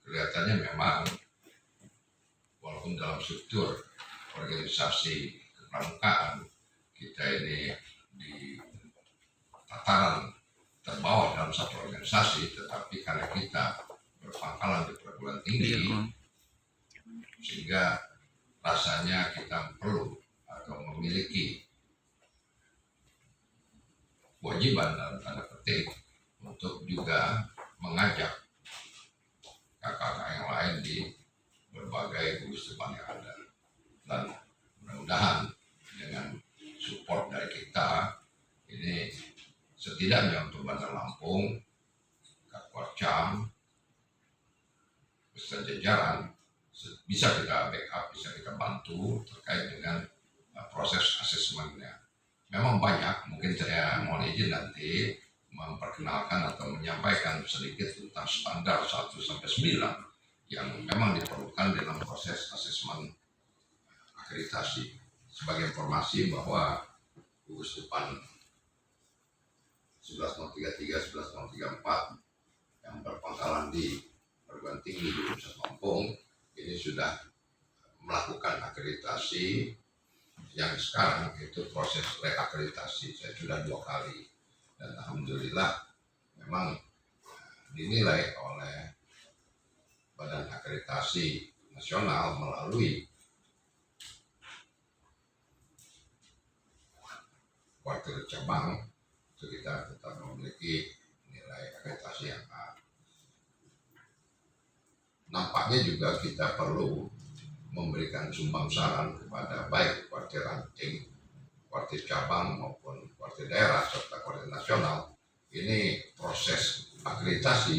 kelihatannya memang walaupun dalam struktur organisasi kepramukaan kita ini di tataran terbawah dalam satu organisasi, tetapi karena kita berpangkalan di perguruan tinggi, sehingga rasanya kita perlu atau memiliki kewajiban dalam tanda petik untuk juga mengajak kakak-kakak yang lain di berbagai gugus depan yang ada. Dan mudah-mudahan dengan support dari kita ini setidaknya untuk Bandar Lampung, Kapuarcam, beserta jajaran bisa kita backup, bisa kita bantu terkait dengan proses asesmennya. Memang banyak, mungkin saya mohon izin nanti memperkenalkan atau menyampaikan sedikit tentang standar 1-9 yang memang diperlukan dalam proses asesmen akreditasi. Sebagai informasi bahwa gugus depan 11033, 11034 yang berpangkalan di perguruan tinggi di Universitas Lampung ini sudah melakukan akreditasi yang sekarang itu proses reakreditasi. Saya sudah 2 kali dan alhamdulillah memang dinilai oleh Badan Akreditasi Nasional melalui kuartil cabang itu kita tetap memiliki nilai akreditasi yang A. Nampaknya juga kita perlu memberikan sumbang saran kepada baik kuartil ranting, kuartil cabang maupun kuartil daerah serta kuartil nasional. Ini proses akreditasi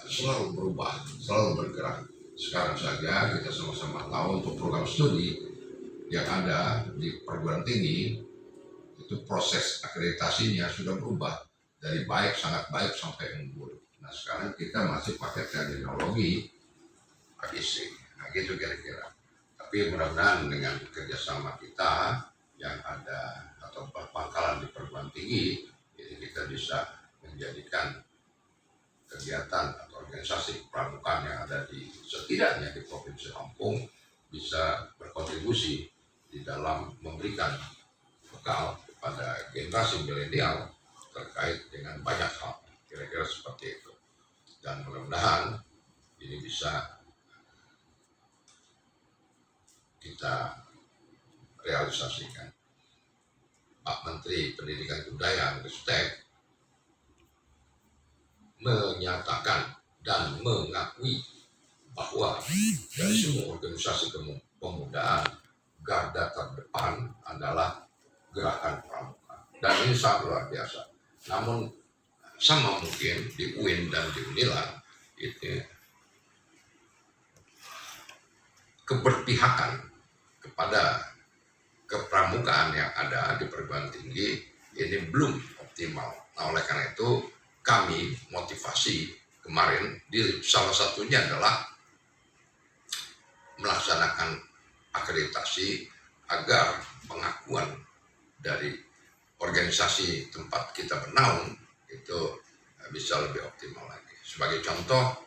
selalu berubah, selalu bergerak. Sekarang saja kita sama-sama tahu untuk program studi yang ada di perguruan tinggi itu proses akreditasinya sudah berubah dari baik, sangat baik sampai unggul. Nah sekarang kita masih pakai terminologi AGC, nah gitu kira-kira. Tapi mudah-mudahan dengan kerjasama kita yang ada atau berpangkalan di perguruan tinggi, ini kita bisa menjadikan kegiatan atau organisasi kepramukaan yang ada di setidaknya di Provinsi Lampung bisa berkontribusi di dalam memberikan bekal kepada generasi milenial terkait dengan banyak hal, kira-kira seperti itu. Dan mudah-mudahan ini bisa kita realisasikan. Pak Menteri Pendidikan Kebudayaan Ristek menyatakan dan mengakui bahwa dari semua organisasi kepemudaan garda terdepan adalah gerakan pramuka, dan ini sangat luar biasa. Namun sama mungkin di UIN dan di UNILA itu keberpihakan kepada kepramukaan yang ada di perguruan tinggi ini belum optimal. Nah oleh karena itu kami motivasi kemarin salah satunya adalah melaksanakan akreditasi agar pengakuan dari organisasi tempat kita bernaung itu bisa lebih optimal lagi. Sebagai contoh,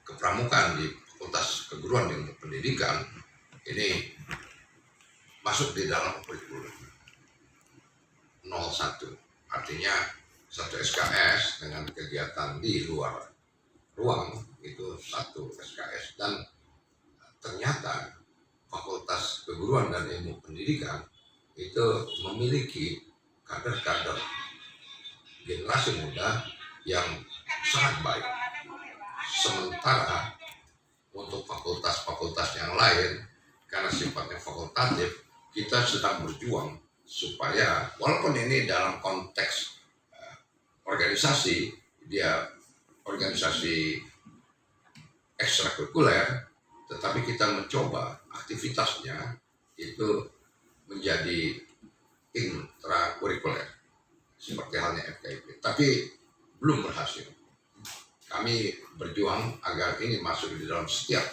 kepramukaan di Fakultas Keguruan Tinggi Pendidikan ini masuk di dalam kurikulum 01, artinya satu SKS dengan kegiatan di luar ruang itu satu SKS. Dan ternyata Fakultas Keguruan dan Ilmu Pendidikan itu memiliki kader-kader generasi muda yang sangat baik. Sementara untuk fakultas-fakultas yang lain karena sifatnya fakultatif, kita sedang berjuang supaya walaupun ini dalam konteks organisasi, dia organisasi ekstrakurikuler, tetapi kita mencoba aktivitasnya itu menjadi intrakurikuler seperti halnya FKIP, tapi belum berhasil. Kami berjuang agar ini masuk di dalam setiap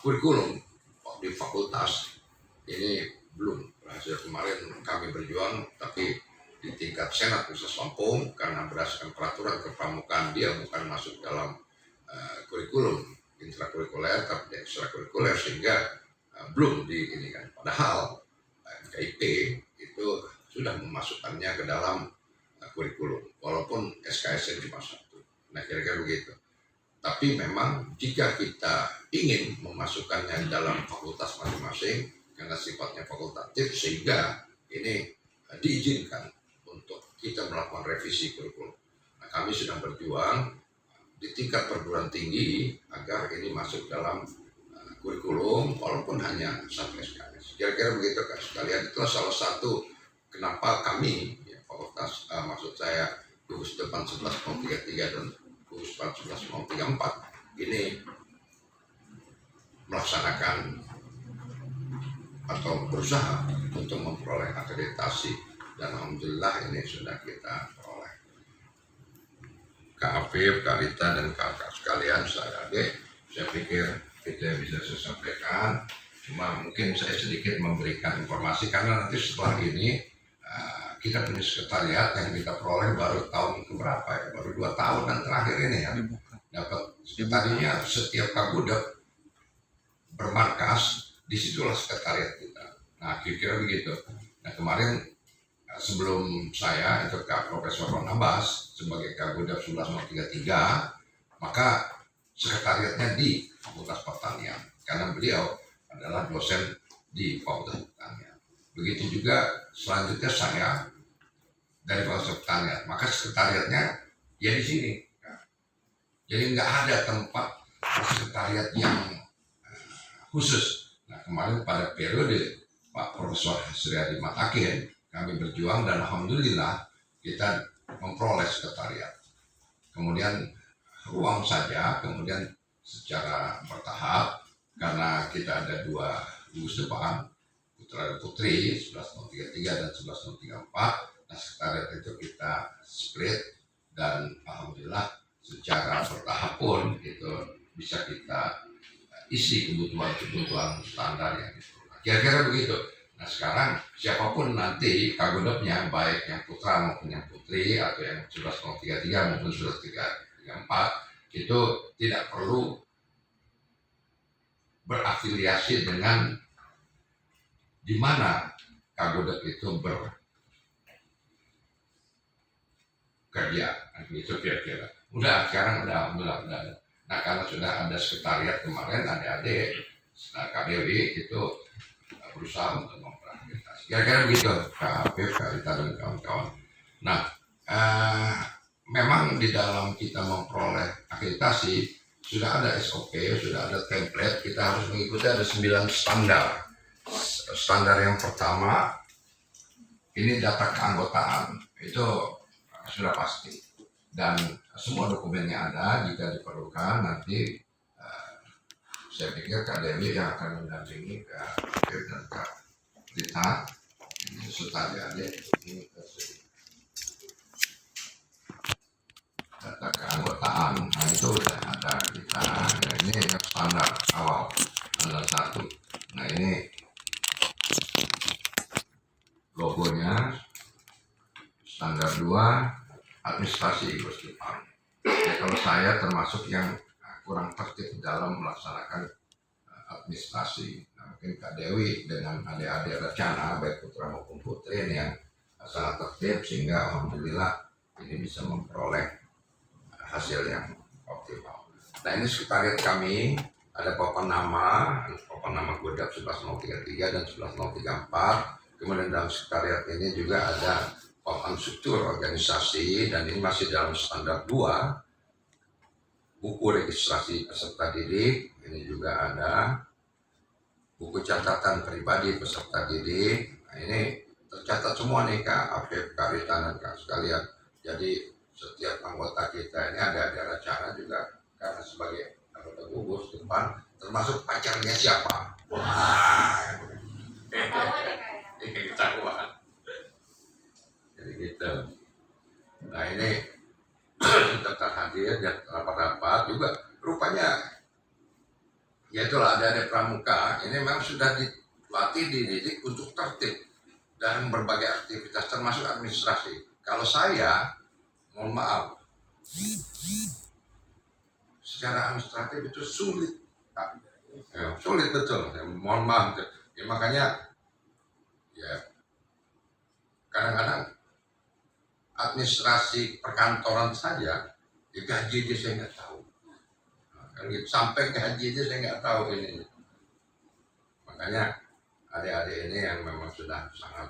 kurikulum di fakultas, ini belum berhasil. Kemarin kami berjuang, tapi di tingkat Senat Universitas Lampung karena berdasarkan peraturan kepramukaan dia bukan masuk dalam kurikulum intrakurikuler tapi ekstrakurikuler, sehingga belum di ini kan. Padahal KIP itu sudah memasukkannya ke dalam kurikulum, walaupun SKS cuma satu. Nah, kira-kira begitu. Tapi memang jika kita ingin memasukkannya di dalam fakultas masing-masing karena sifatnya fakultatif, sehingga ini diizinkan untuk kita melakukan revisi kurikulum. Nah, kami sedang berjuang di tingkat perguruan tinggi agar ini masuk dalam kurikulum walaupun hanya satu SKS. Kira-kira begitu kan sekalian. Itulah salah satu kenapa kami ya, fakultas maksud saya gugus depan 11.33 dan gugus depan 11.34 ini melaksanakan atau berusaha untuk memperoleh akreditasi, dan alhamdulillah ini sudah kita peroleh. Kak Afif, Kak Rita, dan kakak sekalian, saya pikir kita bisa saya sampaikan. Cuma mungkin saya sedikit memberikan informasi karena nanti setelah ini kita punya sekretariat yang kita peroleh baru tahun keberapa ya, baru 2 tahun dan terakhir ini ya, dapat tadinya setiap Kagudep bermarkas, disitulah sekretariat kita. Nah, kira-kira begitu. Nah, kemarin sebelum saya itu Kak Profesor Ron Abbas sebagai Kagudep 11.33, maka sekretariatnya di Fakultas Pertanian karena beliau adalah dosen di Fakultas Pertanian. Begitu juga selanjutnya saya dari Fakultas Pertanian, maka sekretariatnya ya di sini. Jadi nggak ada tempat sekretariat yang khusus. Nah, kemarin pada periode Pak Profesor Hasriyadi Matakin kami berjuang dan alhamdulillah kita memperoleh sekretariat. Kemudian ruang saja, kemudian secara bertahap karena kita ada 2 gugus depan, putra dan putri 11.33 dan 11.34. Nah, sekretariat itu kita split dan alhamdulillah secara bertahap pun itu bisa kita isi kebutuhan standar yang diperlukan. Kira-kira begitu. Nah, sekarang siapapun nanti Kagudepnya, baik yang putra maupun yang putri atau yang 11.33 maupun 11.34, itu tidak perlu berafiliasi dengan di mana Kagudep itu bekerja. Itu kira-kira. Sekarang udah. Nah, karena sudah ada sekretariat kemarin, adik-adik KDW itu berusaha untuk memperakreditasi. Kira-kira begitu, Kak Afif, Kak Rita, dan kawan-kawan. Nah, memang di dalam kita memperoleh akreditasi sudah ada SOP, sudah ada template. Kita harus mengikuti ada 9 standar. Standar yang pertama ini data keanggotaan, itu sudah pasti. Dan semua dokumennya ada, jika diperlukan nanti saya pikir Kak Dewi yang akan mendampingi Kak Afif dan Kak Rita ini serta adik ini data keanggotaan. Nah, itu sudah ada kita. Nah, ini yang standar awal, standar 1. Nah, ini logonya. Standar 2 administrasi gugus depan. Ya, kalau saya termasuk yang kurang tertib dalam melaksanakan administrasi. Nah, mungkin Kak Dewi dengan adik-adik rencana baik putra maupun putri ini yang sangat tertib sehingga alhamdulillah ini bisa memperoleh hasil yang optimal. Nah, ini sekretariat kami ada papan nama Kagudep 11.33 dan 11.34. Kemudian dalam sekretariat ini juga ada papan struktur organisasi dan ini masih dalam standar 2. Buku registrasi peserta didik, ini juga ada buku catatan pribadi peserta didik. Nah, ini tercatat semua nih Kak Afif, Kak Rita, dan Kak sekalian. Jadi setiap anggota kita ini ada rencana juga karena sebagai anggota gugus depan termasuk pacarnya siapa. Wah, ini ketahuan. Jadi gitu. Nah, ini tetap hadir dan rapat-rapat juga rupanya ya itulah ada pramuka ini memang sudah dilatih dididik untuk tertib dalam berbagai aktivitas termasuk administrasi. Kalau saya mohon maaf secara administratif itu sulit. Ya, sulit betul. Ya, mohon maaf. Ya, makanya ya kadang-kadang administrasi perkantoran saja, ya gaji dia saya nggak tahu. Nah, gitu. Sampai gaji dia saya nggak tahu ini. Makanya adik-adik ini yang memang sudah sangat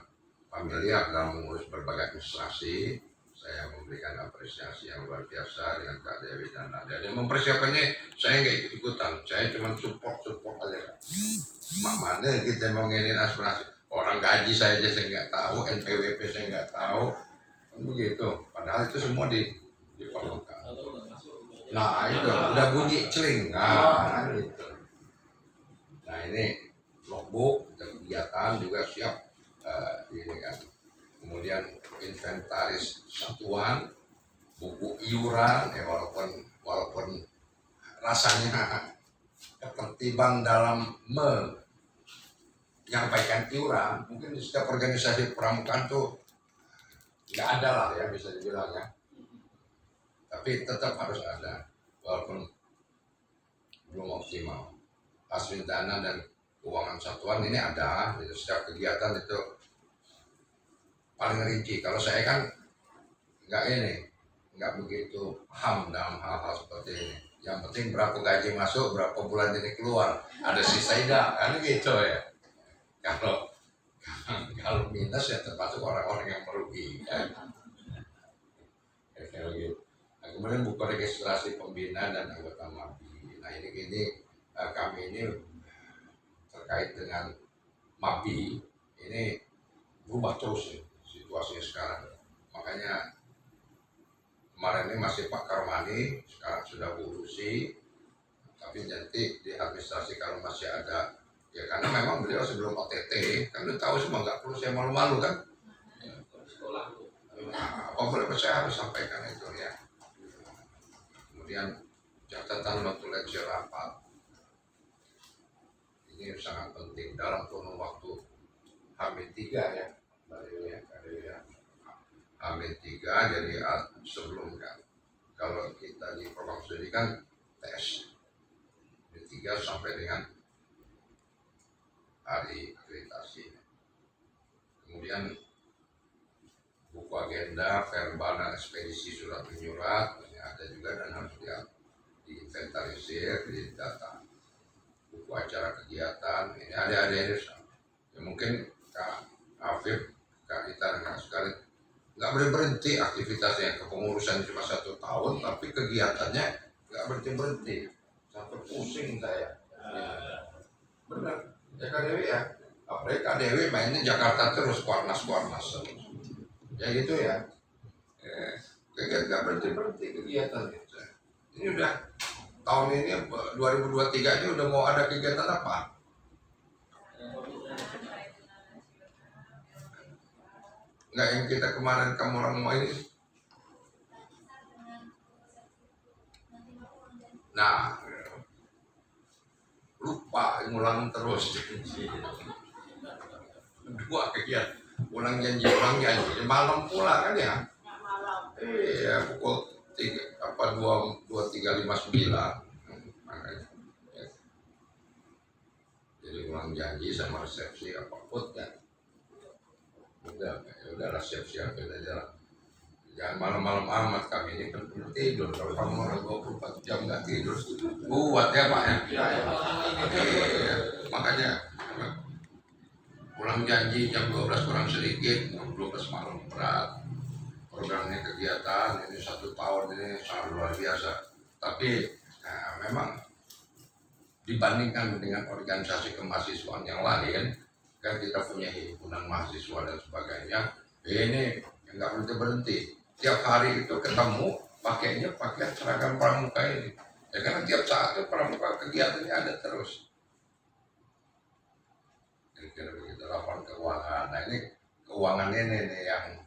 familiar dalam mengurus berbagai administrasi, saya memberikan apresiasi yang luar biasa dengan Kak Dewi dan Nadia. Dan mempersiapkannya saya nggak ikut-ikutan, saya cuma support aja. Mana kita mau nginin aspirasi, orang gaji saya aja saya nggak tahu, NPWP saya nggak tahu, begitu. Padahal itu semua diperlukan. Nah itu udah bunyi celing, nah gitu. Nah ini logbook kegiatan juga siap ini kan. Kemudian inventaris satuan, buku iuran, ya walaupun rasanya ketertiban dalam menyampaikan iuran, mungkin di setiap organisasi pramukaan tuh nggak ada lah ya bisa dibilang ya. Tapi tetap harus ada, walaupun belum optimal. Aswintana dan keuangan satuan ini ada, itu setiap kegiatan itu paling rinci. Kalau saya kan nggak begitu paham dalam hal-hal seperti ini. Yang penting berapa gaji masuk, berapa bulan ini keluar, ada sisa tidak, kan gitu ya. Kalau minus ya termasuk orang-orang yang merugi. Kan? Gitu. Nah, kemudian buku registrasi pembina dan anggota MABI. Nah ini kami ini terkait dengan MABI ini berubah terus ya, situasinya sekarang. Makanya kemarin ini masih Pak Karmani, sekarang sudah Bu Rusi, tapi nanti di administrasi kalau masih ada, ya karena memang beliau sebelum OTT, kan lu tahu semua, nggak perlu saya malu-malu kan. Nah, apa boleh saya harus sampaikan itu ya. Kemudian catatan notulensi rapat, ini sangat penting dalam kurun waktu H-3 ya, H-3 jadi sebelum kan. Kalau kita di program studi kan tes H-3 sampai dengan hari akreditasi. Kemudian buku agenda, verbal dan ekspedisi surat menyurat ini ada juga dan harus diinventarisir, didata. Buku acara kegiatan ini ada ya, mungkin Kak Afif, Kak Rita dan Kak sekali nggak berhenti aktivitasnya, kepengurusan cuma 1 tahun tapi kegiatannya nggak berhenti sampai pusing saya. Benar ya Kak Dewi ya, apalagi Kak Dewi mainnya Jakarta terus, kuarnas ya gitu ya. Kegiatan nggak berhenti kegiatannya. Ini udah tahun ini 2023 ini udah mau ada kegiatan apa? Nggak yang kita kemarin kamu orang mau ini. Nah, lupa ngulang terus. 2 kegiatan, ulang janji, malam pula kan ya? Iya, pukul 23.59. Jadi ulang janji sama resepsi apapun kan. Udahlah siap-siap aja. Jangan malam-malam amat, kami ini kan tidur. Kalau kamu orang 24 jam nggak tidur, kuat ya Pak ya. Makanya pulang janji jam 12 kurang sedikit, jam 12 malam berat. Programnya kegiatan ini 1 tahun ini sangat luar biasa. Tapi memang dibandingkan dengan organisasi kemahasiswaan yang lain, kan kita punya himpunan mahasiswa dan sebagainya, ini nggak berhenti. Tiap hari itu ketemu, pakainya pakai seragam pramuka ini. Ya karena tiap saat itu pramuka kegiatannya ada terus. Kira-kira begitu. Laporan keuangan. Nah ini keuangan ini nih yang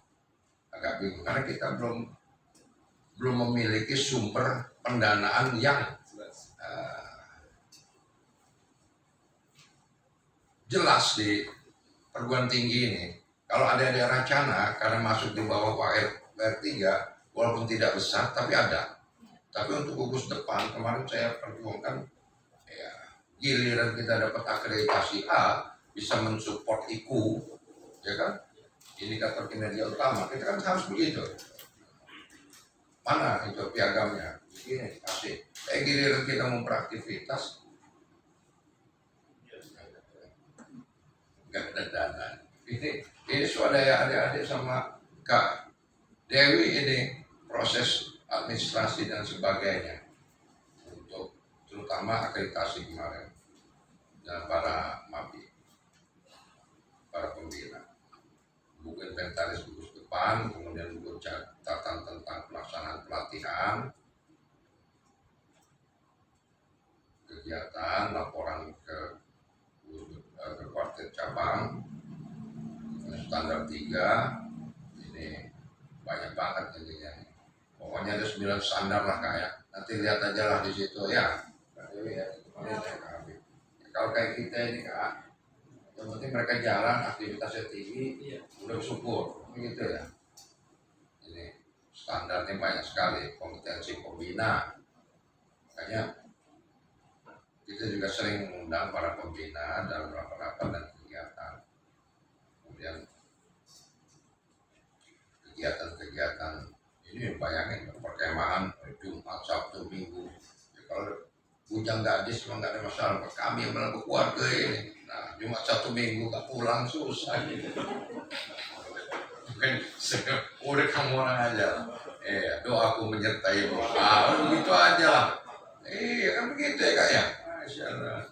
agak bingung karena kita belum memiliki sumber pendanaan yang jelas di perguruan tinggi ini. Kalau ada rencana karena masuk di bawah PR3 walaupun tidak besar tapi ada. Tapi untuk gugus depan kemarin saya perjuangkan, ya, giliran kita dapat akreditasi A bisa mensupport IKU, ya kan, indikator kinerja utama, kita kan harus begitu. Mana itu piagamnya? Ini kasih. Giliran kita mau beraktivitas, nggak ada dana. Ini swadaya adik-adik sama Kak Dewi ini proses administrasi dan sebagainya untuk terutama akreditasi kemarin dan para MAPI, para pembina. Buku inventaris gugus depan, kemudian buku catatan tentang pelaksanaan pelatihan, kegiatan, laporan ke kuartet cabang, standar 3, ini banyak banget intinya. Pokoknya ada 9 standar lah Kak ya. Nanti lihat aja lah di situ ya. Kalau kayak kita ini Kak, yang penting mereka jalan, aktivitasnya tinggi, udah bersyukur, gitu ya. Ini standarnya banyak sekali, kompetensi pembina. Makanya kita juga sering mengundang para pembina dalam rapat-rapat dan kegiatan. Kemudian kegiatan-kegiatan ini bayangin perkemahan Jumat, Sabtu, Minggu. Ya, kalau bujang gadis memang nggak ada masalah. Kami yang berkeluarga keluarga ini. Nah, Jumat, Sabtu, Minggu nggak pulang susah. Gitu. Kan udah kamu orang aja. Doaku menyertai mu. Begitu aja lah. Kan begitu ya Kak ya. Masya Allah.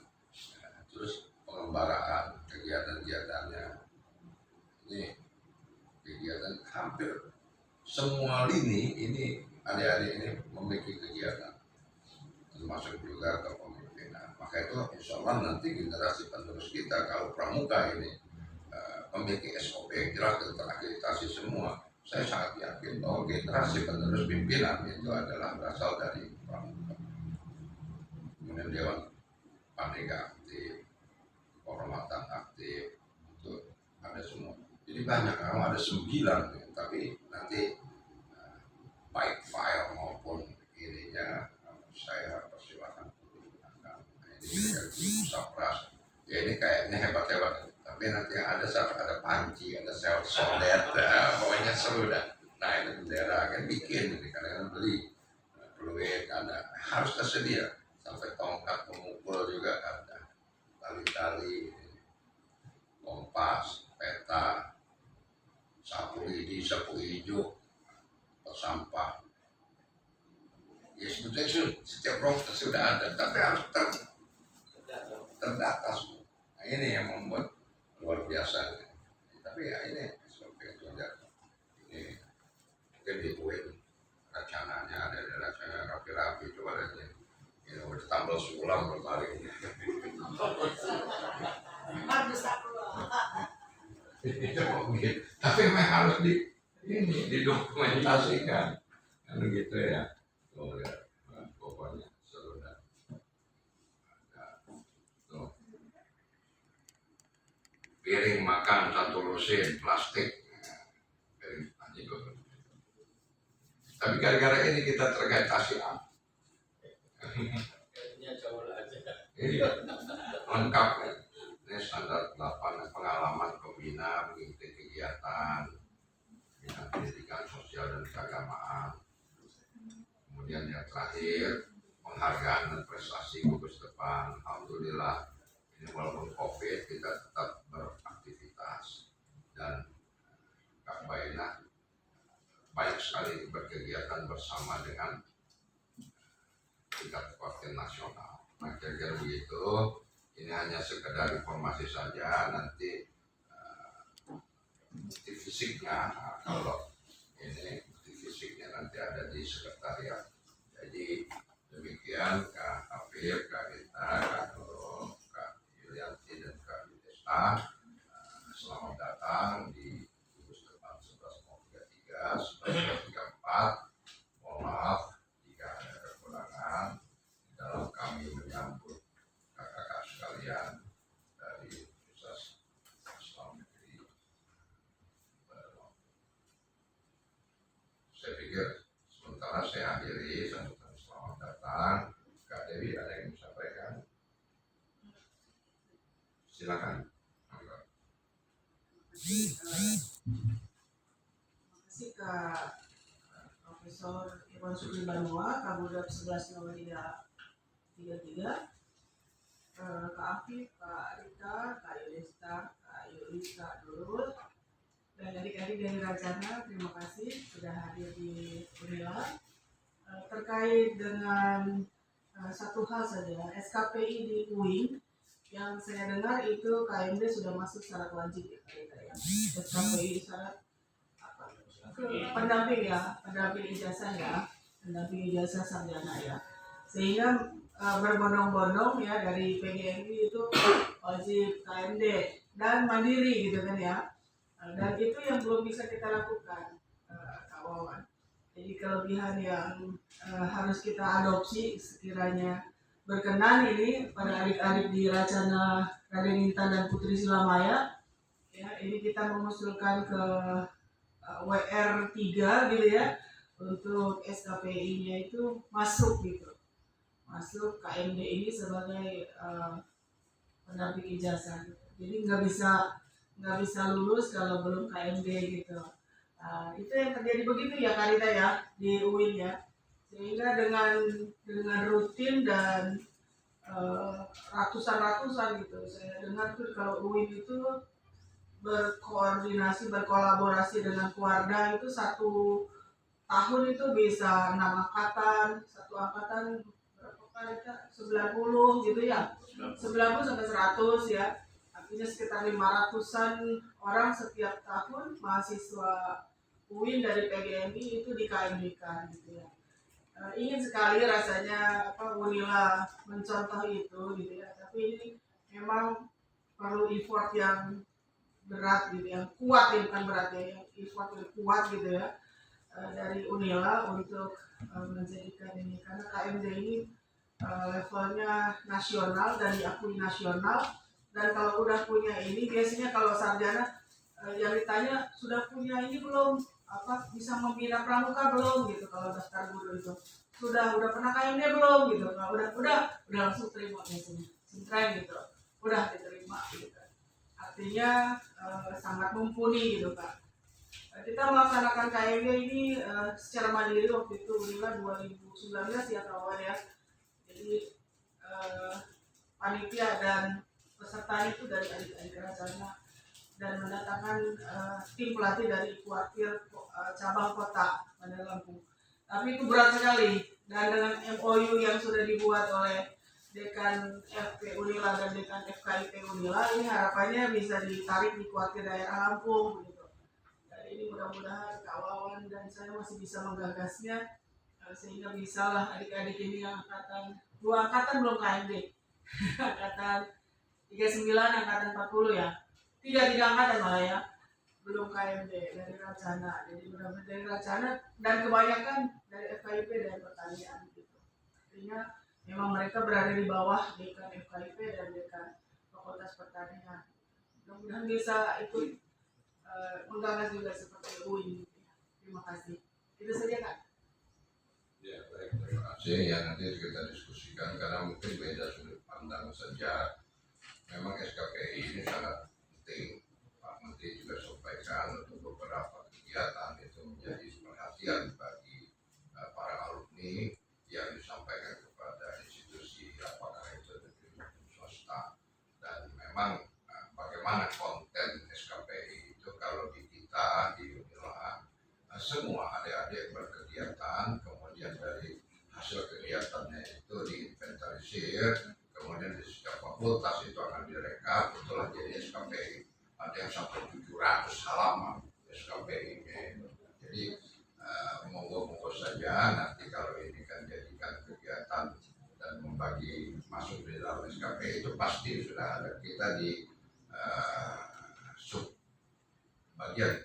Terus pengembaraan kegiatan-kegiatannya. Ini kegiatan hampir semua lini ini adik-adik ini memiliki kegiatan, termasuk juga kepemimpinan. Maka itu insya Allah nanti generasi penerus kita kalau pramuka ini memiliki SOP yang jelas tentang akreditasi semua, saya sangat yakin bahwa generasi penerus pimpinan itu adalah berasal dari pramuka. Kemudian Dewan Pandega aktif, kehormatan aktif, itu ada semua. Jadi banyak, kalau ada 9, tapi nanti baik file maupun ininya saya persilahkan menggunakan. Ini dari Sapras. Ya ini kayaknya hebat-hebat. Tapi nanti yang ada panci, ada sel sodet, pokoknya seru dah. Nah ini bendera kan bikin, ini kadang-kadang beli, peluit ada, harus tersedia. Sampai tongkat pemukul juga ada, tali-tali, kompas, peta, sapu lidi, sapu hijau, sampah. Ya sebetulnya setiap proses sudah ada, tapi harus terdata semua. Nah ini yang membuat luar biasa. Tapi ya ini SOP itu aja. Ini mungkin dibuat rencananya, ada rencananya rapi-rapi, coba aja. Ini udah tambah sulam berbaring. Tapi memang harus didokumentasikan, kan gitu ya. Oh ya, pokoknya seru dah. Piring makan 1 lusin plastik. Tapi gara-gara ini kita terkait ASEAN. Iya, lengkap ya. Ini standar 8 pengalaman pembina mengikuti kegiatan pendidikan sosial dan keagamaan. Kemudian yang terakhir penghargaan dan prestasi gugus depan. Alhamdulillah ini walaupun COVID kita tetap beraktivitas dan Kak Baina banyak sekali berkegiatan bersama dengan tingkat kuartet nasional. Nah kira-kira begitu. Ini hanya sekedar informasi saja. Nanti bukti fisiknya, kalau ini bukti fisiknya nanti ada di sekretariat. Jadi demikian Kak Afif, Kak Rita, Kak Nurul, Kak Yulianti dan Kak Yudhesta. Selamat datang di gugus depan 11.33 1934. Mohon maaf jika ada kekurangan dalam kami menyambut kakak-kakak sekalian dari Universitas Islam Negeri. Saya pikir sementara saya akhiri sambutan selamat. Dewi ada yang disampaikan? Silakan. Makasih Kak Profesor Irwan Sugri Banua, Kabudap 110333, Kak Afif, Kak Rita, Kak Yudhista, Kak Yuli, Kak Nurul, dan adik-adik dari Rajana, terima kasih sudah hadir di Unila. Terkait dengan satu hal saja, SKPI di UIN, yang saya dengar itu KMD sudah masuk syarat wajib ya, SKPI syarat pendamping ijazah ya, pendamping ijazah sarjana ya, sehingga berbondong-bondong ya dari PGMI itu wajib KMD dan mandiri gitu kan ya, dan itu yang belum bisa kita lakukan Kak Wawan. Jadi kelebihan yang harus kita adopsi sekiranya berkenan ini pada adik-adik di Racana Raden Intan dan Putri Silamaya ya, ini kita mengusulkan ke WR3 gitu ya, untuk SKPI-nya itu masuk gitu, masuk KMD ini sebagai pendamping ijazah gitu. Jadi nggak bisa lulus kalau belum KMD gitu. Itu yang terjadi begitu ya Karita ya di UIN ya, sehingga dengan rutin dan ratusan gitu, saya dengar tuh kalau UIN itu berkolaborasi dengan keluarga itu satu tahun itu bisa 6 angkatan, satu angkatan berapa kali Kak? 90 gitu ya, 90 sampai 100 ya, artinya sekitar 500-an orang setiap tahun mahasiswa UIN dari PGMI itu di KMD-kan gitu ya. Ingin sekali rasanya Unila mencontoh itu gitu ya, tapi ini memang perlu effort yang berat gitu, yang kuat ya, bukan berat ya, yang effort yang kuat gitu ya, dari Unila untuk menjadikan ini, karena KMD ini levelnya nasional dan diakui nasional, dan kalau udah punya ini biasanya kalau sarjana yang ditanya sudah punya ini belum, bisa membina pramuka belum gitu, kalau daftar guru itu sudah pernah KMD belum gitu, nah, udah langsung terima biasanya sintren gitu, udah diterima gitu, artinya sangat mumpuni gitu Kak. Kita melaksanakan KMD ini secara mandiri waktu itu Unila 2019 ya kawan ya. Jadi panitia dan peserta itu dari adik-adik Rajana dan mendatangkan tim pelatih dari kuartir cabang kota Bandar Lampung. Tapi itu berat sekali, dan dengan MOU yang sudah dibuat oleh Dekan FP Unila dan Dekan FKIP Unila, ini harapannya bisa ditarik di kuartir daerah Lampung gitu. Dan ini mudah-mudahan Kak Wawan dan saya masih bisa menggagasnya, sehingga bisalah adik-adik ini yang angkatan 2 angkatan belum KMD angkatan 39, angkatan 40 ya, 3 angkatan malah ya, belum KMD dari Racana. Jadi mudah-mudahan dari Racana dan kebanyakan dari FKIP dan pertanian gitu. Artinya memang mereka berada di bawah dekan FKIP dan dekan Fakultas Pertanian. Mudah-mudahan bisa ikut menggagas juga seperti UIN. Terima kasih. Itu saja Kak. Ya baik, terima kasih ya, nanti kita diskusikan karena mungkin beda sudut pandang saja. Memang SKPI ini sangat penting. Pak Menteri juga sampaikan untuk beberapa kegiatan itu menjadi perhatian bagi para alumni yang disampaikan kepada institusi apakah itu negeri maupun swasta. Dan memang bagaimana konten SKPI itu kalau di kita di Unila semua adik-adik berkegiatan, kemudian dari hasil kegiatannya itu diinventarisir, kemudian di setiap fakultas itu akan direkap, itulah jadi SKPI. Ada yang sampai 700 halaman SKPI. Jadi monggo-monggo saja nanti kalau ini kan jadikan kegiatan dan membagi masuk di dalam SKPI itu pasti sudah ada kita di sub bagian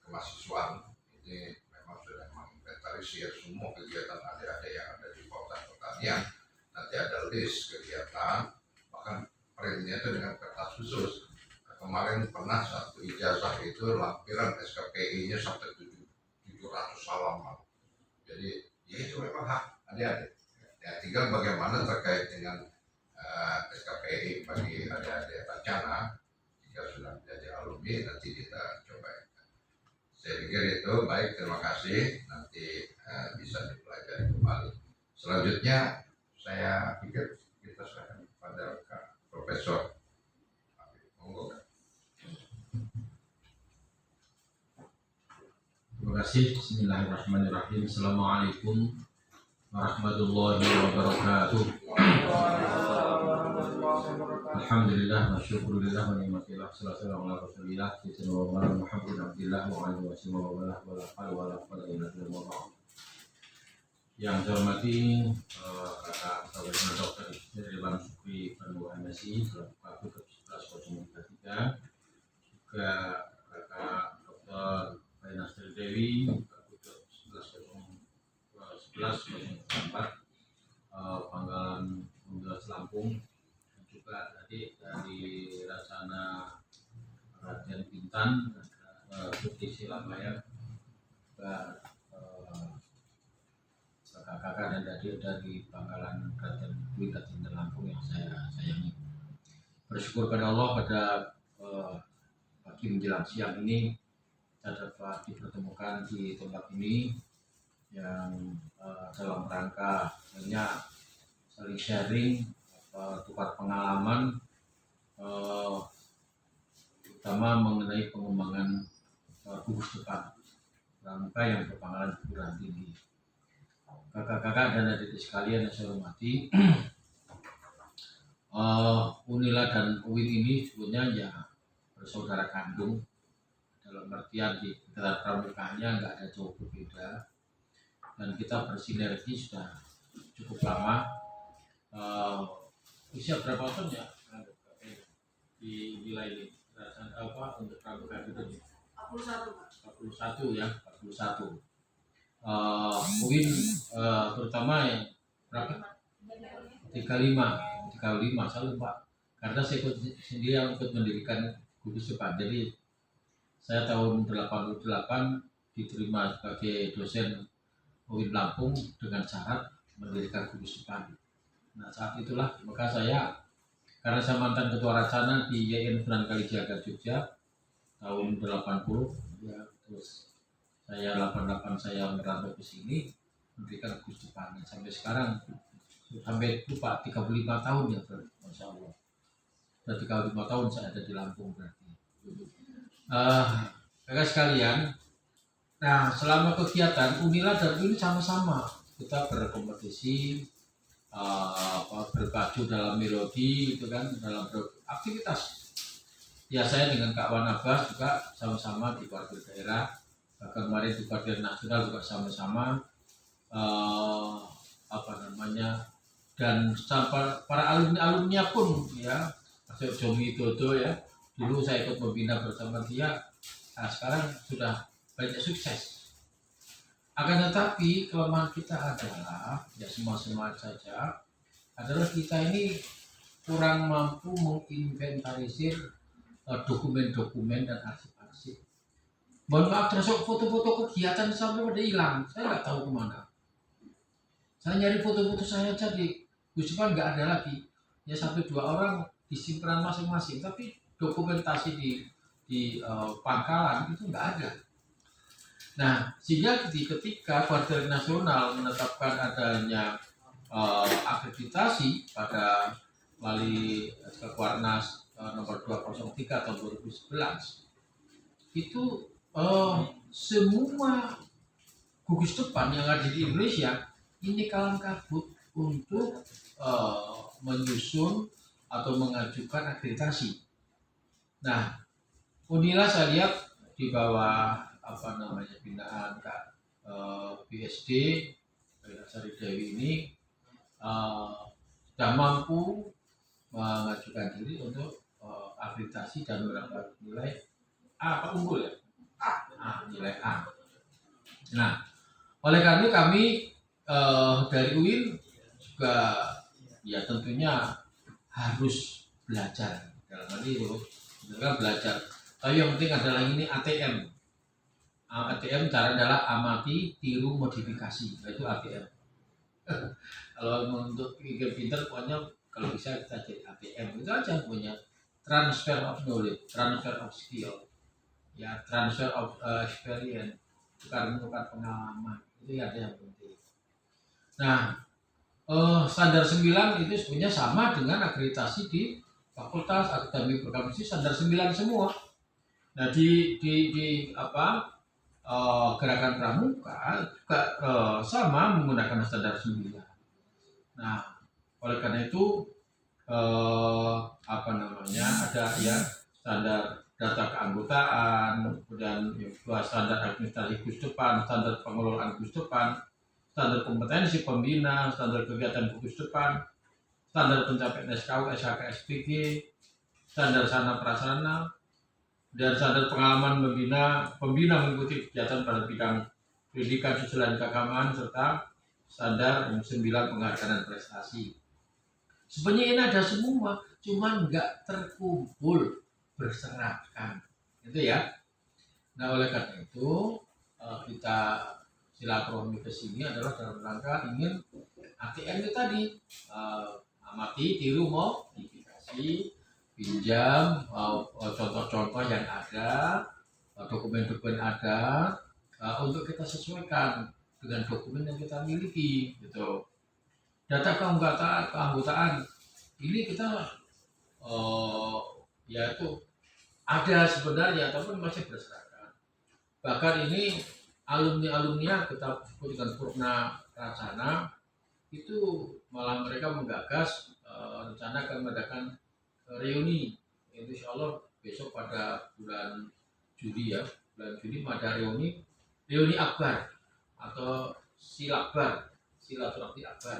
kemahasiswaan ini memang sudah menginventarisir semua kegiatan adik-adik yang ada di Fakultas Pertanian. Nanti ada list kegiatan, bahkan printnya itu dengan kertas khusus. Kemarin pernah satu ijazah itu lampiran SKPI-nya sampai 700 halaman. Jadi ya itu memang hak adik-adik. Ya, tinggal bagaimana terkait dengan SKPI bagi adik-adik Rencana jika sudah menjadi alumni nanti kita coba. Saya pikir itu baik, terima kasih, nanti bisa dipelajari kembali. Selanjutnya saya pikir kita serahkan kepada Profesor. Monggo. Terima kasih. Bismillahirrahmanirrahim. Assalamualaikum warahmatullahi wabarakatuh. Alhamdulillah wa syukurillah wa ni'matillah. Assalamualaikum warahmatullahi wabarakatuh. Muhammad Abdillah wa alihi wasallam wa la hawla wa la quwwata illa billah. Yang saya hormati Kakak Profesor Dr. Irwan Sukri Pandu MSI selaku Ketua 1103, juga Kakak Dr. Nastri Dewi Ketua 1104 Pangkalan Universitas Lampung, dan juga tadi dari Rasana Raden Bintan, Putri Silamaya, juga kakak-kakak dan adik dari Pangkalan Raden Bintan Lampung yang saya sayangi. Bersyukur pada Allah pada pagi menjelang siang ini kita dapat dipertemukan di tempat ini yang dalam rangka hanya saling sharing, tukar pengalaman, terutama mengenai pengembangan gugus depan rangka yang berpangkalan perguruan tinggi. Kakak-kakak dan adik sekalian yang saya hormati, Unila dan UIN ini sebenarnya ya bersaudara kandung, dalam artian di dalam pramukanya nggak ada jauh berbeda, dan kita bersinergi sudah cukup lama. Usia berapa tahun ya di wilayah ini? Apa untuk pramuka itu? 41 ya, 41. Mungkin terutama yang berapa? 35 saya lupa, karena saya sendiri yang ikut mendirikan gugus depan. Jadi saya tahun 88 diterima sebagai dosen UIN Lampung dengan syarat mendirikan gugus depan. Nah saat itulah maka saya, karena saya mantan ketua Racana di YN Sunan Kalijaga Jogja tahun 80 ya, terus saya 88 saya merantau ke sini mendirikan gugus depan. Sampai sekarang sampai lupa 35 tahun ya, Masya Allah. Sudah 35 tahun saya ada di Lampung berarti. Kakak sekalian, nah selama kegiatan Unila dan UIN sama-sama kita berkompetisi, berbaju dalam melodi itu kan, dalam aktivitas. Ya saya dengan Kak Wan Abbas juga sama-sama di Koordil Daerah, bahkan kemarin di Koordil Nasional juga sama-sama, dan sampai para alumni pun ya, Mas Jomi Dodo ya, dulu saya ikut membina bersama dia. Nah sekarang sudah banyak sukses. Akan tetapi kelemahan kita adalah ya semua saja adalah kita ini kurang mampu menginventarisir dokumen-dokumen dan arsip-arsip. Mohon maaf, termasuk foto-foto kegiatan sampai pada hilang, saya nggak tahu kemana. Saya nyari foto-foto saya aja di gugus depan nggak ada lagi. Ya sampai 2 orang disimpan masing-masing, tapi dokumentasi di pangkalan itu nggak ada. Nah, sehingga ketika Koordil Nasional menetapkan adanya akreditasi pada melalui Kewarnas nomor 203 tahun 2011, itu semua gugus depan yang ada di Indonesia ini kalang kabut untuk menyusun atau mengajukan akreditasi. Nah, Unila saya lihat di bawah binaan Kak BSD Sari Dewi ini sudah mampu mengajukan diri untuk akreditasi dan mendapat nilai A, Pak unggul ya? Nilai A. Nah, oleh karena itu kami dari UIN juga ya tentunya harus belajar dalam hal itu, belajar. Tapi yang penting adalah ini ATM. ATM cara adalah amati, tiru, modifikasi, yaitu ATM. Kalau untuk pikir pintar pokoknya kalau bisa kita jadi ATM itu aja punya transfer of knowledge, transfer of skill, ya transfer of experience, tukar pengalaman itu ya yang penting. Nah, standar 9 itu sebenarnya sama dengan akreditasi di fakultas akademi berkomunikasi standar 9 semua. Nah di apa gerakan pramuka juga sama menggunakan standar 9. Nah, oleh karena itu apa namanya ada ya standar data keanggotaan, kemudian standar administrasi Gus depan, standar pengelolaan Gus depan, standar kompetensi pembina, standar kegiatan Gus depan, standar pencapaian SKU, SHK, SPG, standar sarana prasarana, dan standar pengalaman pembina mengikuti kegiatan pada bidang pendidikan, sosial dan keagamaan, serta standar 9 penghargaan dan prestasi. Sebenarnya ini ada semua, cuman nggak terkumpul berserakan, itu ya. Nah oleh karena itu kita silaturahmi ke sini adalah dalam rangka ingin ATM itu tadi amati, tiru, modifikasi, pinjam contoh-contoh yang ada, dokumen-dokumen ada, untuk kita sesuaikan dengan dokumen yang kita miliki, gitu. Data keanggotaan ini kita yaitu ada sebenarnya, tapi masih berserakan. Bahkan ini alumni kita sebut dengan Purna Racana itu malah mereka menggagas rencana akan mengadakan reuni. Itu insya Allah besok pada bulan Juli ya, bulan Juli ada reuni akbar atau silaturahmi akbar.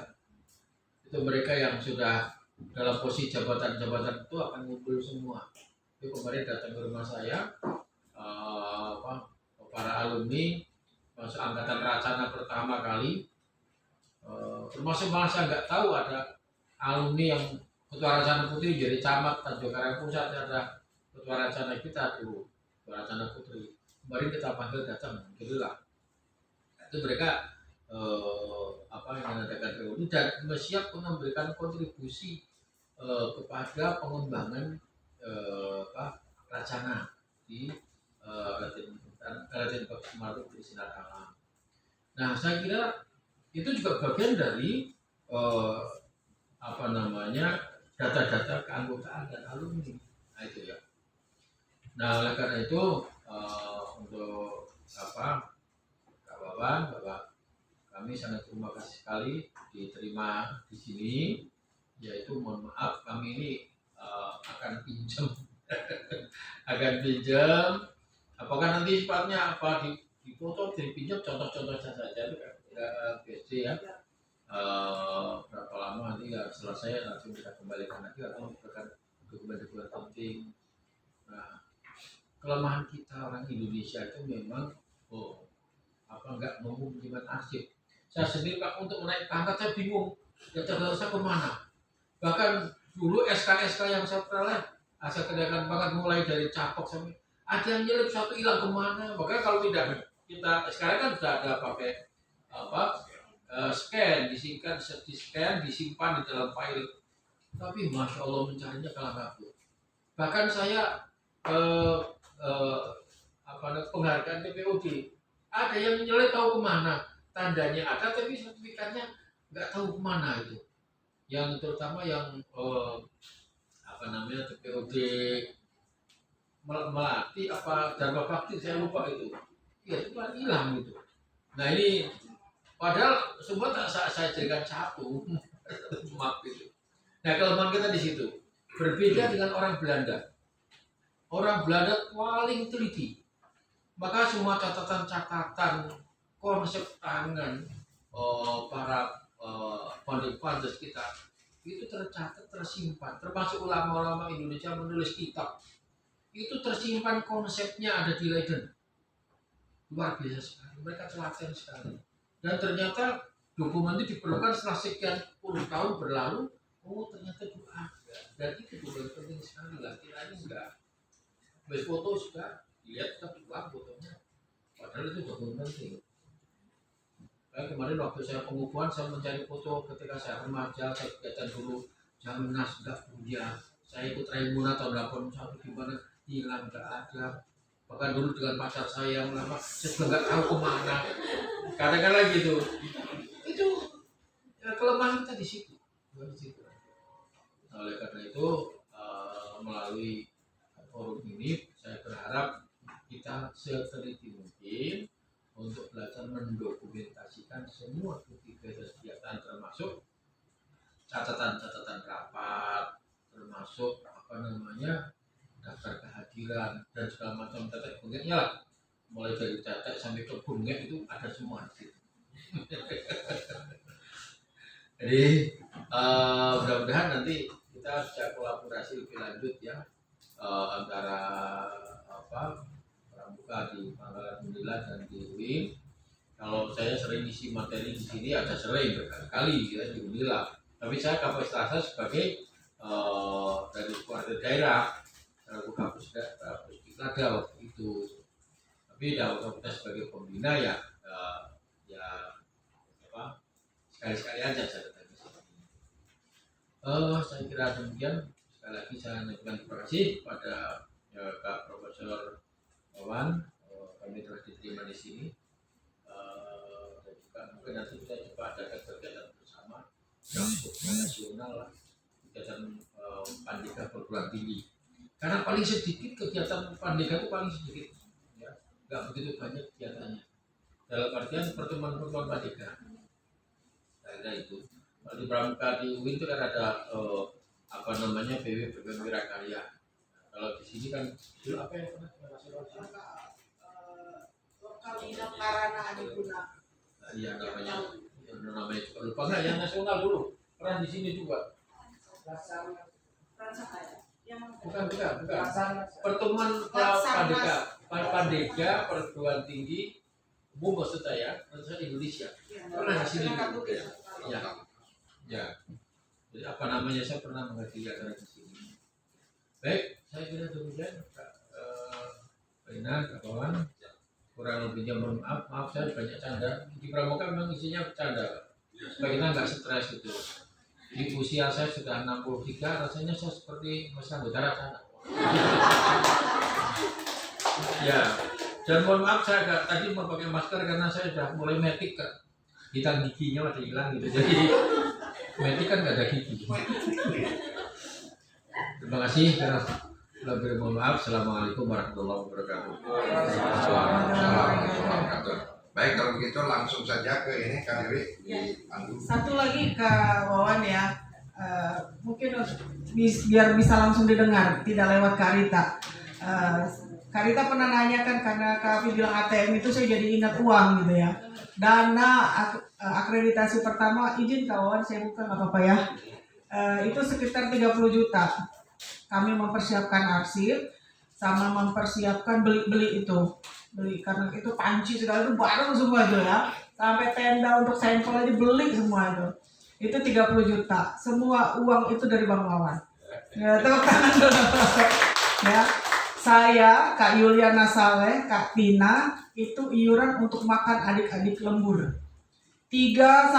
Itu mereka yang sudah dalam posisi jabatan-jabatan itu akan ngumpul semua. Itu kemarin datang ke rumah saya para alumni masuk angkatan Racana pertama kali, termasuk malah saya nggak tahu ada alumni yang ketua Racana Putri jadi camat Tanjung Karang Pusat, ada ketua Racana kita dulu, ketua Racana Putri. Kemarin kita panggil datang, alhamdulillah. Itu mereka yang mengadakan reuni dan siap memberikan kontribusi kepada pengembangan Racana di Raden Bagus Maruf di Sinar Alam. Nah, saya kira itu juga bagian dari data-data keanggotaan dan alumni. Nah, itu ya. Nah, oleh karena itu untuk Kak Bapak, kami sangat terima kasih sekali diterima di sini. Yaitu mohon maaf kami ini akan pinjam apakah nanti sifatnya dipoto dipinjam contoh-contoh saja itu kan BSD ya. Berapa lama nanti ya selesai langsung kita kembalikan lagi atau merupakan dokumen-dokumen penting. Nah, kelemahan kita orang Indonesia itu memang nggak mau menyimpan arsip. Saya sendiri Pak untuk menaik pangkat saya bingung data saya kemana. Bahkan dulu SK yang saya peroleh saya kenakan pangkat mulai dari capok sampai ada yang nyelip satu hilang kemana. Makanya kalau tidak kita sekarang kan sudah ada pakai scan, disimpan di dalam file. Tapi masya Allah mencarinya kalah kabut. Bahkan saya penghargaan PPOD ada yang nyelip tahu kemana, tandanya ada tapi sertifikatnya nggak tahu kemana itu. Yang terutama yang PPOD Melati Dharma Bakti saya lupa itu. Ya itu kan hilang itu. Nah ini padahal semua tak saya jadikan satu. Maaf itu. Nah kelemahan kita di situ. Berbeda dengan orang Belanda. Orang Belanda paling teliti. Maka semua catatan-catatan, konsep tangan para founders kita itu tercatat, tersimpan. Termasuk ulama-ulama Indonesia menulis kitab. Itu tersimpan konsepnya ada di Leiden. Luar biasa sekali. Mereka telaten sekali. Dan ternyata dokumen itu diperlukan setelah sekian puluh tahun berlalu. Oh ternyata itu ada. Dan itu juga penting sekali lah. Kiranya enggak. Best foto sudah dilihat kita buang fotonya. Padahal itu dokumen penting. Kemarin waktu saya pengukuhan, saya mencari foto ketika saya remaja, saya kegiatan dulu, zaman nggak punya. Saya ikut Raimuna tahun 81, gimana hilang, nggak ada. Bahkan dulu dengan pacar saya yang lama, saya juga nggak tahu kemana. Kadang-kadang gitu. Itu kelemahan kita di situ. Oleh karena itu, melalui forum ini, saya berharap kita seteliti mungkin untuk belajar mendokumentasikan semua kegiatan termasuk catatan-catatan rapat, termasuk daftar kehadiran dan segala macam tetek bengeknya lah, mulai dari tetek sampai ke bengek itu ada semua di situ. Jadi mudah-mudahan nanti kita bisa kolaborasi lebih lanjut ya, antara Pramuka di Pangkalan Unila dan di UIN. Kalau saya sering isi materi di sini, ada sering berkali-kali ya, di Unila. Tapi saya kapasitasnya sebagai dari keluarga daerah, selaku kampus Pilkada waktu itu. Tapi dalam kita sebagai pembina ya sekali-sekali aja saya datang ke sini. Saya kira demikian. Sekali lagi saya menyampaikan terima kasih pada Kak Profesor Wawan, kami telah diterima di sini. Dan juga mungkin nanti kita coba ada kegiatan bersama yang nasional lah, kegiatan Pandega perguruan tinggi. Karena paling sedikit kegiatan Pandega itu paling sedikit, ya, nggak begitu banyak kegiatannya. Dalam artian pertemuan-pertemuan Pandega. Ada itu. Kalau di Pramuka di UIN itu kan ada BW Wirakarya. Kalau di sini kan dulu apa ya? Lokal Ina Karana Adipuna. Iya namanya juga lupa nggak yang nasional dulu. Pernah di sini juga. Bukan. Pertemuan Pandega perguruan tinggi umum maksud saya Indonesia. Pernah di sini juga. Ya. Jadi saya pernah menghadiri acara di sini. Baik, saya kira demikian, Kak Rina, Kak Wawan. Kurang lebihnya mohon maaf saya banyak canda. Di Pramuka memang isinya bercanda. Supaya kita nggak stres gitu. Di usia saya sudah 63, rasanya saya seperti Mas Anggota sana. Ya, dan mohon maaf saya tadi mau pakai masker karena saya sudah mulai metik, Kak. Hitam giginya masih hilang gitu. Jadi metik kan nggak ada gigi. Terima kasih karena lebih mohon maaf. Assalamualaikum warahmatullahi wabarakatuh. Baik, kalau begitu langsung saja ke ini Kak Dewi di Bandung. Satu lagi Kak Wawan ya, mungkin biar bisa langsung didengar, tidak lewat Kak Rita. Kak Rita pernah nanyakan karena Kak Afi bilang ATM itu saya jadi ingat uang gitu ya. Dana akreditasi pertama, izin Kak Wawan saya buka nggak apa-apa ya. Itu sekitar 30 juta. Kami mempersiapkan arsip sama mempersiapkan beli karena itu panci segala itu bareng semua itu ya, sampai tenda untuk sampel aja beli semua itu 30 juta, semua uang itu dari Bang Wawan ya. Tepuk tangan dulu ya. Saya, Kak Yuliana Saleh, Kak Tina itu iuran untuk makan adik-adik lembur 3-6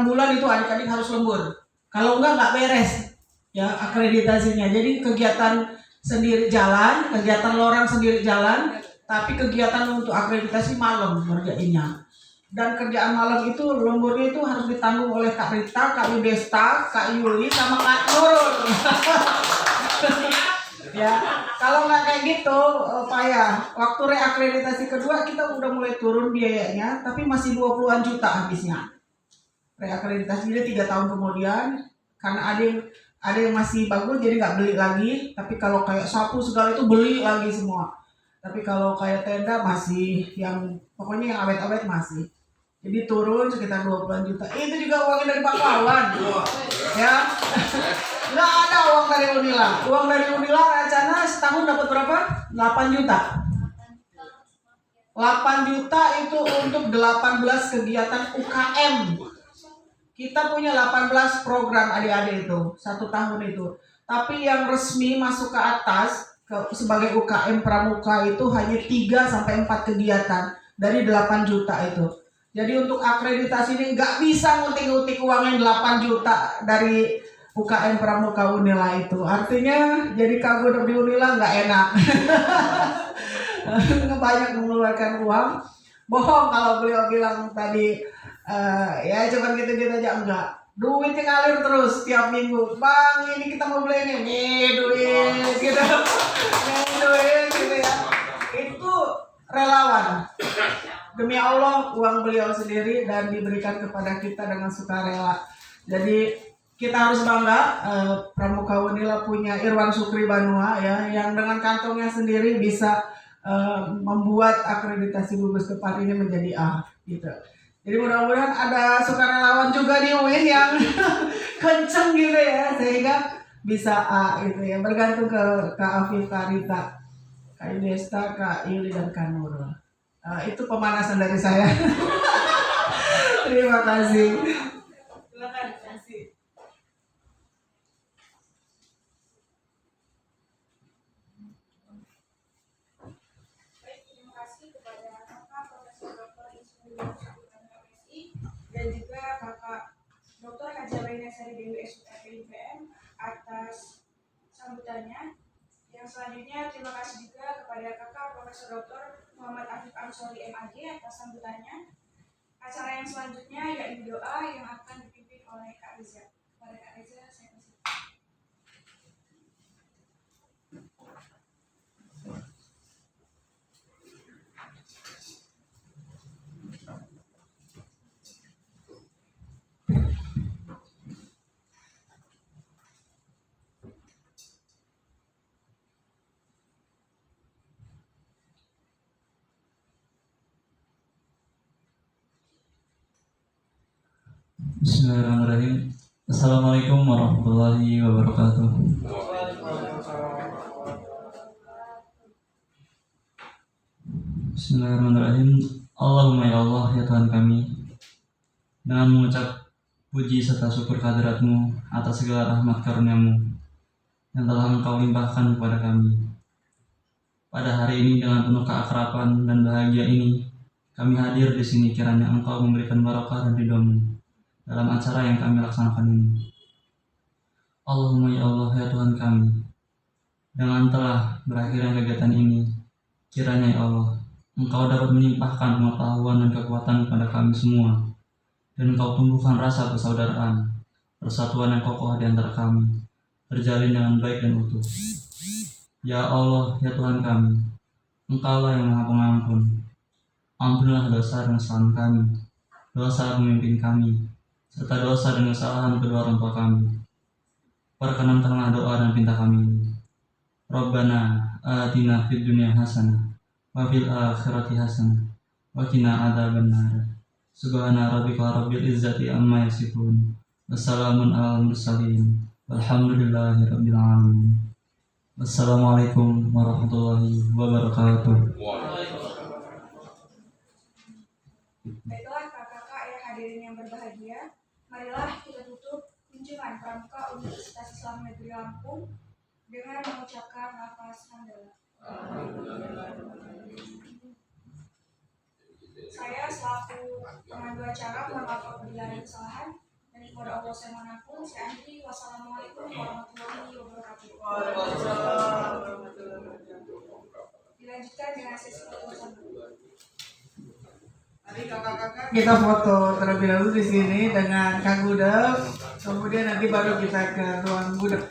bulan itu adik-adik harus lembur, kalau nggak beres ya akreditasinya. Jadi kegiatan sendiri jalan, kegiatan lorang sendiri jalan, tapi kegiatan untuk akreditasi malam ngerjainnya. Dan kerjaan malam itu lemburnya itu harus ditanggung oleh Kak Rita, Kak Yudesta, Kak Yuli, sama Kak Nurul. Ya, kalau nggak kayak gitu, payah. Waktu reakreditasi kedua kita udah mulai turun biayanya, tapi masih 20-an juta habisnya. Reakreditasi jadi 3 tahun kemudian, karena ada yang masih bagus jadi nggak beli lagi, tapi kalau kayak sapu segala itu beli lagi semua. Tapi kalau kayak tenda masih pokoknya yang awet-awet masih. Jadi turun sekitar 20-an juta. Itu juga uangnya dari Pak Wawan. Ya. Nggak ada uang dari Unila. Uang dari Unila rencana setahun dapat berapa? 8 juta. 8 juta itu untuk 18 kegiatan UKM. Kita punya 18 program adik-adik itu, 1 tahun itu. Tapi yang resmi masuk ke atas sebagai UKM Pramuka itu hanya 3-4 kegiatan dari 8 juta itu. Jadi untuk akreditasi ini nggak bisa ngutik-ngutik uangnya 8 juta dari UKM Pramuka Unila itu. Artinya jadi kagudep di Unila nggak enak. Banyak mengeluarkan uang. Bohong kalau beliau bilang tadi ya cuma gitu-gitu aja, enggak. Duitnya ngalir terus tiap minggu. Bang, ini kita mau beli ini. Nih duit gitu. Nih duit gitu ya. Itu relawan. Demi Allah uang beliau sendiri dan diberikan kepada kita dengan sukarela. Jadi kita harus bangga, Pramuka Unila punya Irwan Sukri Banua ya, yang dengan kantongnya sendiri bisa membuat akreditasi gugus depan ini menjadi A gitu. Jadi mudah-mudahan ada sukarelawan juga di UIN yang kenceng gitu ya, sehingga bisa A gitu ya, bergantung ke Kak Afif, Kak Rita, Kak Inesta, Kak Yuli, dan Kak Nurul. Itu pemanasan dari saya. Terima kasih. Silakan. Dan juga Bapak Dr. Haji Laina Sari Dewi SUPT IPM atas sambutannya. Yang selanjutnya terima kasih juga kepada Kakak Profesor Dr. Muhammad Afif Ansori MAG atas sambutannya. Acara yang selanjutnya yaitu doa yang akan dipimpin oleh Kak Reza. Kepada Kak Reza saya persilakan. Bismillahirrahmanirrahim. Assalamualaikum warahmatullahi wabarakatuh. Bismillahirrahmanirrahim. Allahumma ya Allah ya Tuhan kami, dengan mengucap puji serta syukur kehadirat-Mu atas segala rahmat karunia-Mu yang telah Engkau limpahkan kepada kami. Pada hari ini dengan penuh keakraban dan bahagia ini, kami hadir di sini kiranya Engkau memberikan barokah dan ridho-Mu dalam acara yang kami laksanakan ini. Allahumma ya Allah ya Tuhan kami, dengan telah berakhirnya kegiatan ini, kiranya ya Allah Engkau dapat melimpahkan pengetahuan dan kekuatan kepada kami semua, dan Engkau tumbuhkan rasa persaudaraan, persatuan yang kokoh di antara kami, terjalin dengan baik dan utuh. Ya Allah ya Tuhan kami, Engkaulah yang Maha Pengampun. Ampunilah dosa dan kesalahan kami, dosa pemimpin kami, serta dosa dan kesalahan kedua orang tua kami. Perkenankanlah doa dan pinta kami ini. Rabbana atina fid dunya hasanah wa fil akhirati hasanah wa qina adzabannar. Subhana rabbika rabbil izzati amma yasifun. Wassalamun alal mursalin. Walhamdulillahi rabbil alamin. Wassalamualaikum warahmatullahi wabarakatuh. Baiklah kakak-kakak yang hadirin yang berbahagia, marilah kita tutup kunjungan Pramuka Universitas Islam Negeri Lampung dengan mengucapkan lafaz hamdalah. Saya selaku pemandu acara mohon maaf apabila ada kesalahan, dan kepada Allah saya mohon ampun. Saya akhiri. Wassalamualaikum warahmatullahi wabarakatuh. Dilanjutkan dengan sesi foto sambil. Tadi kakak-kakak kita foto terlebih dahulu di sini dengan Kang Gudep, kemudian nanti baru kita ke ruang Gudep.